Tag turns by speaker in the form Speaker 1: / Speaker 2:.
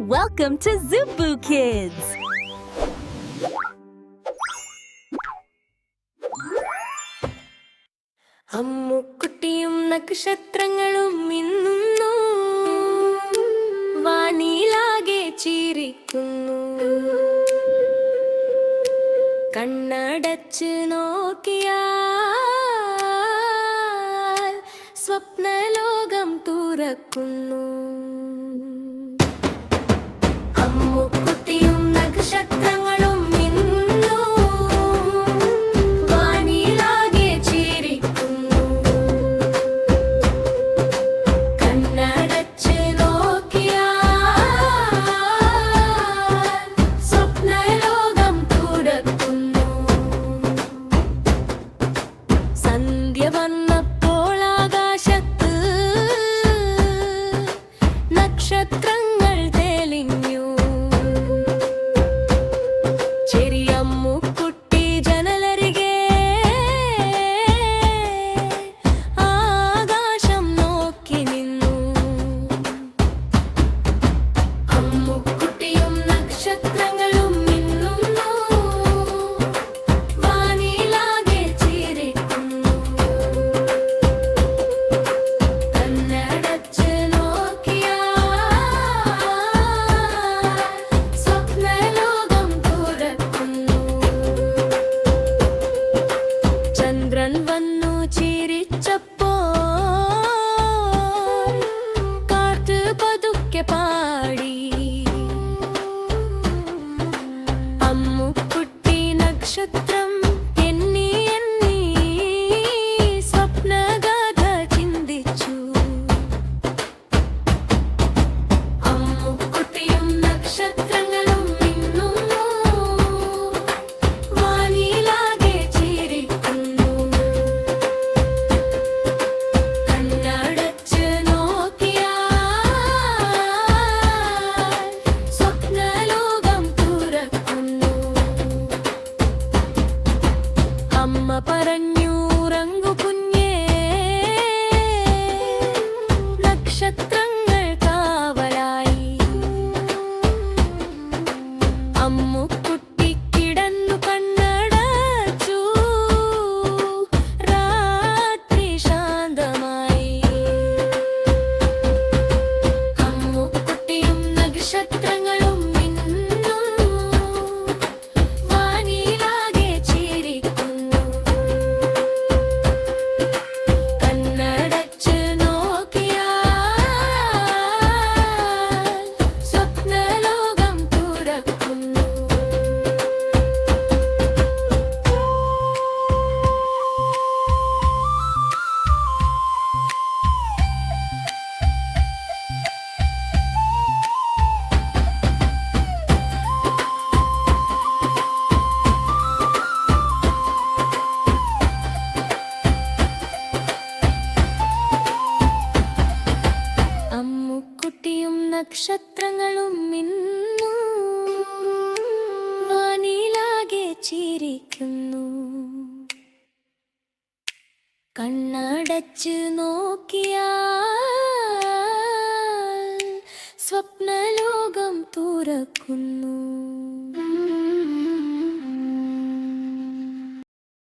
Speaker 1: Welcome to Zubu Kids!
Speaker 2: അമ്മുക്കുട്ടിയും നക്ഷത്രങ്ങളും മിന്നുന്നു, വാനിലാകെ ചിരിക്കുന്നു. കണ്ണടച്ച് നോക്കിയാൽ സ്വപ്നലോകം തുറക്കുന്നു. അമ്മുക്കുട്ടിയും നക്ഷത്രങ്ങളും മിന്നുന്നു, വാനിലാകെ ചിരിക്കുന്നു. കണ്ണടച്ച് നോക്കിയാൽ സ്വപ്നലോകം തുറക്കുന്നു. സന്ധ്യ വന്നപ്പോൾ ആകാശത്ത് നക്ഷത്രങ്ങൾ തെളിഞ്ഞു. ചെറിയമ്മുക്കുട്ടി ജനലരികെ ആകാശം നോക്കി നിന്നു. അമ്മുക്കുട്ടിയും നക്ഷത്രങ്ങളും മിന്നുന്നു, വാനിലാകെ ചിരിക്കുന്നു. കണ്ണടച്ച് നോക്കിയാൽ സ്വപ്നലോകം തുറക്കുന്നു. ചന്ദ്രൻ വന്നു ചിരിച്ചപ്പോൾ കാറ്റ് പതുക്കെ പാടി. അമ്മുക്കുട്ടി നക്ഷത്രം എണ്ണി എണ്ണി സ്വപ്നഗാഥ ചിന്തിച്ചു. അമ്മുക്കുട്ടിയും നക്ഷത്രങ്ങളും മിന്നുന്നു, വാനിലാകെ ചിരിക്കുന്നു. കണ്ണടച്ച് നോക്കിയാൽ സ്വപ്നലോകം തുറക്കുന്നു. അമ്മ പറഞ്ഞു, ഉറങ്ങു കുഞ്ഞേ, നക്ഷത്രങ്ങൾ കാവലായി. അമ്മുക്കുട്ടി കിടന്നു കണ്ണടച്ചു, രാത്രി ശാന്തമായി. അമ്മുക്കുട്ടിയും നക്ഷത്രങ്ങളും മിന്നുന്നു, വാനിലാകെ ചിരിക്കുന്നു. കണ്ണടച്ച് നോക്കിയാൽ സ്വപ്നലോകം തുറക്കുന്നു. അമ്മുക്കുട്ടിയും നക്ഷത്രങ്ങളും മിന്നു, വാനിലാകെ ചിരിക്കുന്നു. കണ്ണടച്ച് നോക്കിയാൽ സ്വപ്നലോകം തുറക്കുന്നു.